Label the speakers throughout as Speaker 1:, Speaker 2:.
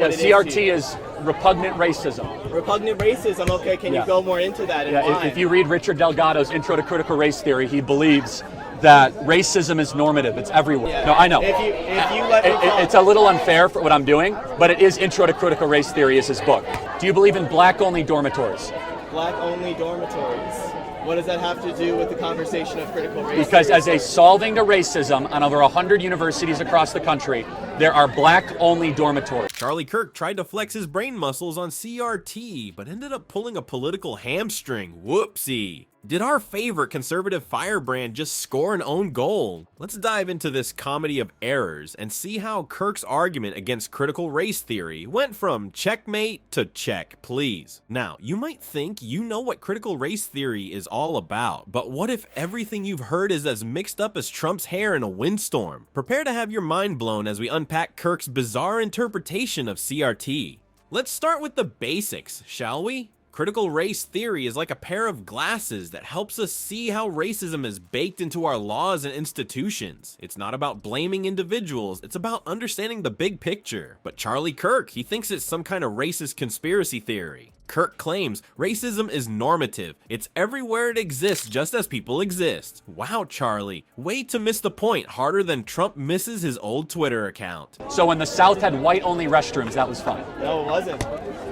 Speaker 1: what it is to
Speaker 2: CRT
Speaker 1: you.
Speaker 2: is repugnant racism.
Speaker 1: Repugnant racism. Okay, can you go more into that? And
Speaker 2: Yeah,
Speaker 1: why?
Speaker 2: if you read Richard Delgado's Intro to Critical Race Theory, he believes that racism is normative. It's everywhere.
Speaker 1: Yeah.
Speaker 2: No, I know.
Speaker 1: If you let me talk.
Speaker 2: It's a little unfair for what I'm doing, but it is Intro to Critical Race Theory is his book. Do you believe in black-only dormitories?
Speaker 1: Black-only dormitories. What does that have to do with the conversation of critical race
Speaker 2: Because
Speaker 1: theory?
Speaker 2: as a solving to racism on over 100 universities across the country, there are black-only dormitories.
Speaker 3: Charlie Kirk tried to flex his brain muscles on CRT, but ended up pulling a political hamstring. Whoopsie. Did our favorite conservative firebrand just score an own goal? Let's dive into this comedy of errors and see how Kirk's argument against critical race theory went from checkmate to check, please. Now, you might think you know what critical race theory is all about, but what if everything you've heard is as mixed up as Trump's hair in a windstorm? Prepare to have your mind blown as we unpack Kirk's bizarre interpretation of CRT. Let's start with the basics, shall we? Critical race theory is like a pair of glasses that helps us see how racism is baked into our laws and institutions. It's not about blaming individuals, it's about understanding the big picture. But Charlie Kirk, he thinks it's some kind of racist conspiracy theory. Kirk claims racism is normative. It's everywhere it exists just as people exist. Wow, Charlie, way to miss the point harder than Trump misses his old Twitter account.
Speaker 2: So when the South had white-only restrooms, that was fine.
Speaker 1: No, it wasn't.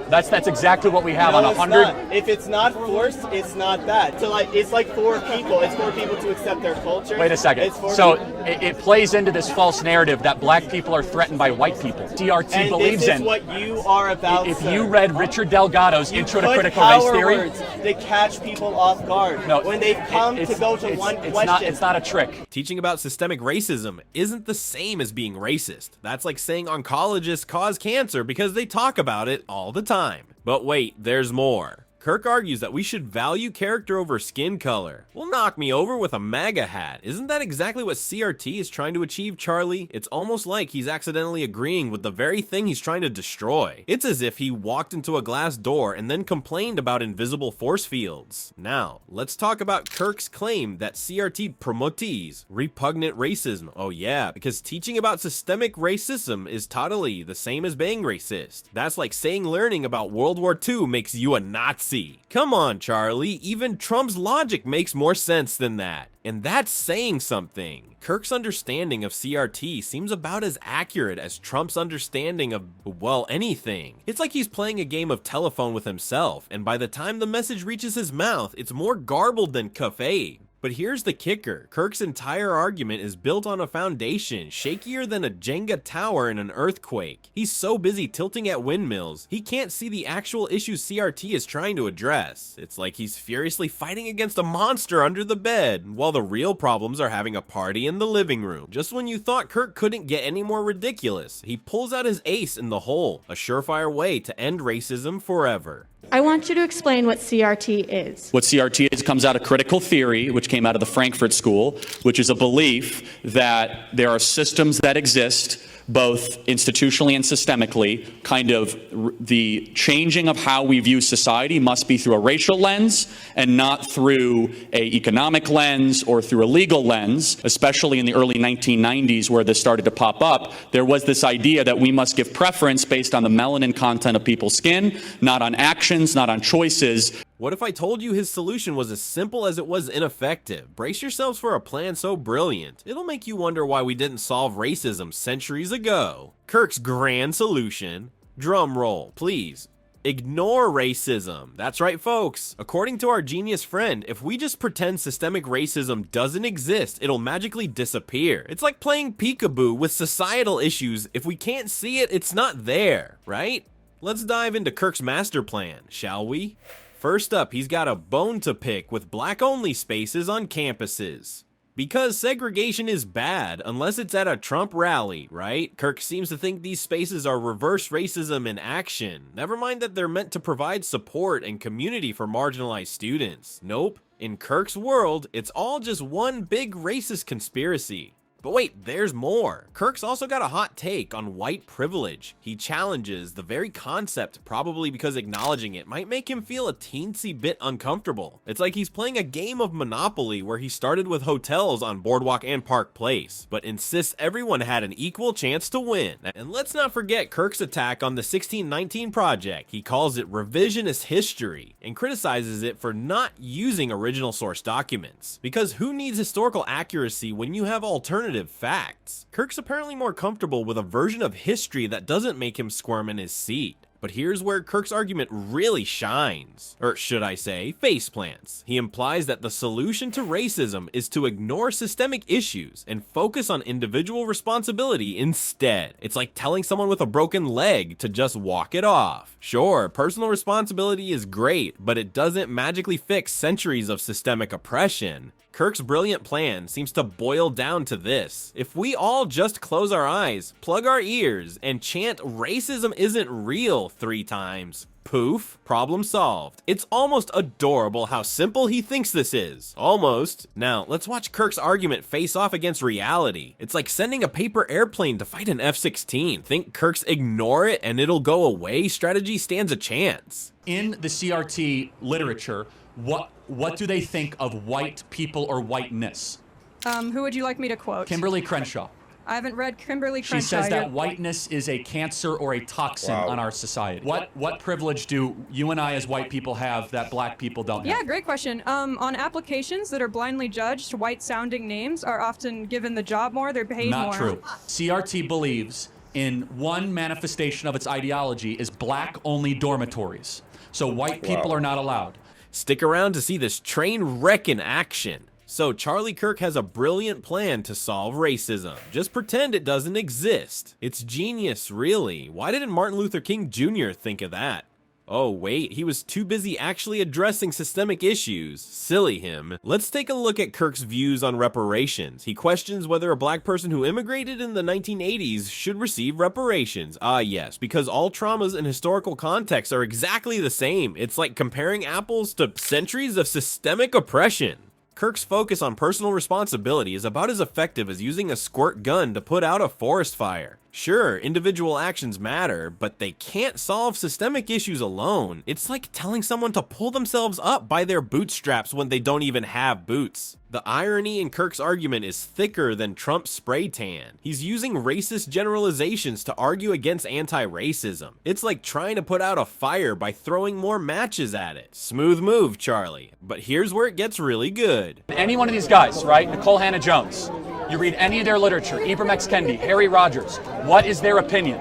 Speaker 2: That's exactly what we have
Speaker 1: No,
Speaker 2: on
Speaker 1: it's
Speaker 2: 100.
Speaker 1: not. If it's not forced, it's not that. So it's like for people. It's for people to accept their culture.
Speaker 2: Wait a second.
Speaker 1: It's for
Speaker 2: So
Speaker 1: people.
Speaker 2: it plays into this false narrative that black people are threatened by white people. CRT
Speaker 1: And
Speaker 2: believes
Speaker 1: this is
Speaker 2: in.
Speaker 1: what you are about.
Speaker 2: If
Speaker 1: sir.
Speaker 2: you read Richard Delgado's
Speaker 1: You
Speaker 2: Intro to
Speaker 1: put
Speaker 2: Critical Race
Speaker 1: power
Speaker 2: Theory,
Speaker 1: words to catch people off guard.
Speaker 2: no,
Speaker 1: when they've come to go to one question.
Speaker 2: It's not a trick.
Speaker 3: Teaching about systemic racism isn't the same as being racist. That's like saying oncologists cause cancer because they talk about it all the time. But wait, there's more. Kirk argues that we should value character over skin color. Well, knock me over with a MAGA hat. Isn't that exactly what CRT is trying to achieve, Charlie? It's almost like he's accidentally agreeing with the very thing he's trying to destroy. It's as if he walked into a glass door and then complained about invisible force fields. Now, let's talk about Kirk's claim that CRT promotes repugnant racism. Oh yeah, because teaching about systemic racism is totally the same as being racist. That's like saying learning about World War II makes you a Nazi. Come on, Charlie, even Trump's logic makes more sense than that. And that's saying something. Kirk's understanding of CRT seems about as accurate as Trump's understanding of, well, anything. It's like he's playing a game of telephone with himself, and by the time the message reaches his mouth, it's more garbled than cafe. But here's the kicker. Kirk's entire argument is built on a foundation shakier than a Jenga tower in an earthquake. He's so busy tilting at windmills, he can't see the actual issues CRT is trying to address. It's like he's furiously fighting against a monster under the bed, while the real problems are having a party in the living room. Just when you thought Kirk couldn't get any more ridiculous, he pulls out his ace in the hole, a surefire way to end racism forever.
Speaker 4: I want you to explain what CRT is.
Speaker 2: What CRT is comes out of critical theory, which came out of the Frankfurt School, which is a belief that there are systems that exist, both institutionally and systemically. Kind of the changing of how we view society must be through a racial lens and not through a economic lens or through a legal lens. Especially in the early 1990s, where this started to pop up, there was this idea that we must give preference based on the melanin content of people's skin, not on actions, not on choices.
Speaker 3: What if I told you his solution was as simple as it was ineffective? Brace yourselves for a plan so brilliant, it'll make you wonder why we didn't solve racism centuries ago. Kirk's grand solution, drum roll, please. Ignore racism. That's right, folks. According to our genius friend, if we just pretend systemic racism doesn't exist, it'll magically disappear. It's like playing peekaboo with societal issues. If we can't see it, it's not there, right? Let's dive into Kirk's master plan, shall we? First up, he's got a bone to pick with black-only spaces on campuses. Because segregation is bad, unless it's at a Trump rally, right? Kirk seems to think these spaces are reverse racism in action. Never mind that they're meant to provide support and community for marginalized students. Nope. In Kirk's world, it's all just one big racist conspiracy. But wait, there's more. Kirk's also got a hot take on white privilege. He challenges the very concept, probably because acknowledging it might make him feel a teensy bit uncomfortable. It's like he's playing a game of Monopoly where he started with hotels on Boardwalk and Park Place, but insists everyone had an equal chance to win. And let's not forget Kirk's attack on the 1619 Project. He calls it revisionist history and criticizes it for not using original source documents. Because who needs historical accuracy when you have alternative facts? Kirk's apparently more comfortable with a version of history that doesn't make him squirm in his seat. But here's where Kirk's argument really shines. Or should I say, faceplants. He implies that the solution to racism is to ignore systemic issues and focus on individual responsibility instead. It's like telling someone with a broken leg to just walk it off. Sure, personal responsibility is great, but it doesn't magically fix centuries of systemic oppression. Kirk's brilliant plan seems to boil down to this. If we all just close our eyes, plug our ears, and chant racism isn't real 3 times, poof, problem solved. It's almost adorable how simple he thinks this is. Almost. Now, let's watch Kirk's argument face off against reality. It's like sending a paper airplane to fight an F-16. Think Kirk's ignore it and it'll go away strategy stands a chance.
Speaker 2: In the CRT literature, what do they think of white people or whiteness?
Speaker 5: Who would you like me to quote?
Speaker 2: Kimberly Crenshaw.
Speaker 5: I haven't read Kimberly Crenshaw.
Speaker 2: She says that
Speaker 5: You're-
Speaker 2: whiteness is a cancer or a toxin on our society. What privilege do you and I as white people have that black people don't have?
Speaker 5: Yeah, great question. On applications that are blindly judged, white-sounding names are often given the job more. They're paid more.
Speaker 2: Not true. CRT believes in one manifestation of its ideology is black-only dormitories. So white people are not allowed.
Speaker 3: Stick around to see this train wreck in action. So Charlie Kirk has a brilliant plan to solve racism. Just pretend it doesn't exist. It's genius, really. Why didn't Martin Luther King Jr. think of that? Oh wait, he was too busy actually addressing systemic issues. Silly him. Let's take a look at Kirk's views on reparations. He questions whether a black person who immigrated in the 1980s should receive reparations. Ah yes, because all traumas and historical contexts are exactly the same. It's like comparing apples to centuries of systemic oppression. Kirk's focus on personal responsibility is about as effective as using a squirt gun to put out a forest fire. Sure, individual actions matter, but they can't solve systemic issues alone. It's like telling someone to pull themselves up by their bootstraps when they don't even have boots. The irony in Kirk's argument is thicker than Trump's spray tan. He's using racist generalizations to argue against anti-racism. It's like trying to put out a fire by throwing more matches at it. Smooth move, Charlie. But here's where it gets really good.
Speaker 2: Any one of these guys, right? Nicole Hannah-Jones. You read any of their literature, Ibram X. Kendi, Harry Rogers. What is their opinion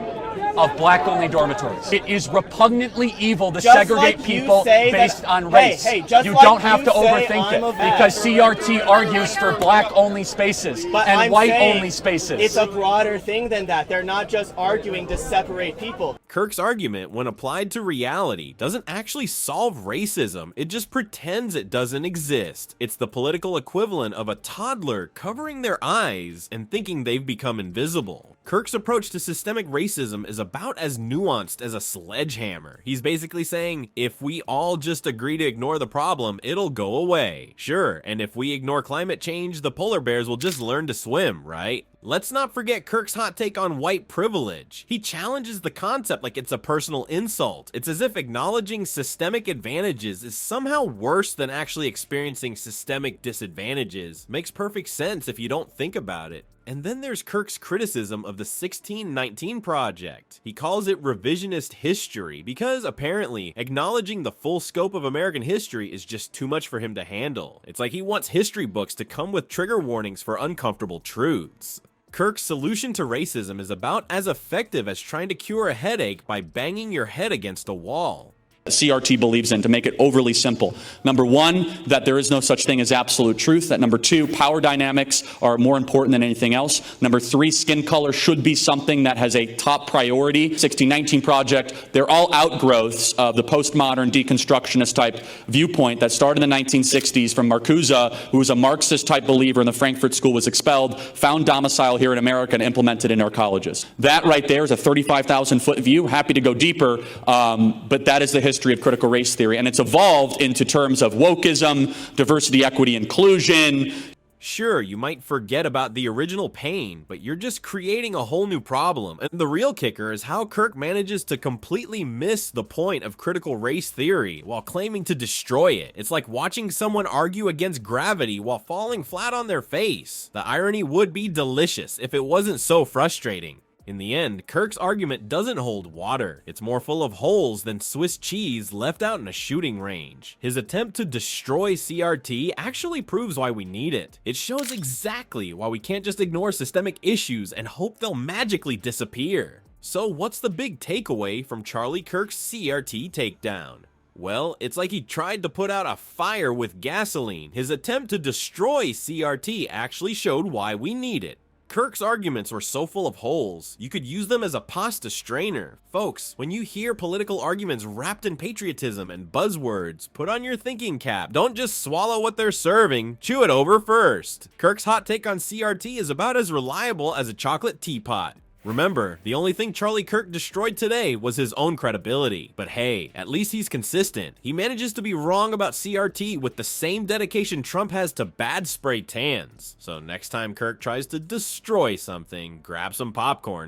Speaker 2: of black-only dormitories? It is repugnantly evil to segregate people based on race. You don't have to overthink it because CRT argues for black-only spaces and white-only spaces.
Speaker 1: It's a broader thing than that. They're not just arguing to separate people.
Speaker 3: Kirk's argument, when applied to reality, doesn't actually solve racism. It just pretends it doesn't exist. It's the political equivalent of a toddler covering their eyes and thinking they've become invisible. Kirk's approach to systemic racism is about as nuanced as a sledgehammer. He's basically saying, if we all just agree to ignore the problem, it'll go away. Sure, and if we ignore climate change, the polar bears will just learn to swim, right? Let's not forget Kirk's hot take on white privilege. He challenges the concept like it's a personal insult. It's as if acknowledging systemic advantages is somehow worse than actually experiencing systemic disadvantages. Makes perfect sense if you don't think about it. And then there's Kirk's criticism of the 1619 Project. He calls it revisionist history because apparently acknowledging the full scope of American history is just too much for him to handle. It's like he wants history books to come with trigger warnings for uncomfortable truths. Kirk's solution to racism is about as effective as trying to cure a headache by banging your head against a wall.
Speaker 2: CRT believes in, to make it overly simple. Number one, that there is no such thing as absolute truth. That number two, power dynamics are more important than anything else. Number three, skin color should be something that has a top priority. 1619 Project, they're all outgrowths of the postmodern deconstructionist type viewpoint that started in the 1960s from Marcuse, who was a Marxist type believer in the Frankfurt School, was expelled, found domicile here in America and implemented in our colleges. That right there is a 35,000 foot view. Happy to go deeper, but that is the history of critical race theory, and it's evolved into terms of wokeism, diversity, equity, inclusion.
Speaker 3: Sure, you might forget about the original pain, but you're just creating a whole new problem. And the real kicker is how Kirk manages to completely miss the point of critical race theory while claiming to destroy it. It's like watching someone argue against gravity while falling flat on their face. The irony would be delicious if it wasn't so frustrating. In the end, Kirk's argument doesn't hold water. It's more full of holes than Swiss cheese left out in a shooting range. His attempt to destroy CRT actually proves why we need it. It shows exactly why we can't just ignore systemic issues and hope they'll magically disappear. So what's the big takeaway from Charlie Kirk's CRT takedown? Well, it's like he tried to put out a fire with gasoline. His attempt to destroy CRT actually showed why we need it. Kirk's arguments were so full of holes, you could use them as a pasta strainer. Folks, when you hear political arguments wrapped in patriotism and buzzwords, put on your thinking cap. Don't just swallow what they're serving, chew it over first. Kirk's hot take on CRT is about as reliable as a chocolate teapot. Remember, the only thing Charlie Kirk destroyed today was his own credibility. But hey, at least he's consistent. He manages to be wrong about CRT with the same dedication Trump has to bad spray tans. So next time Kirk tries to destroy something, grab some popcorn,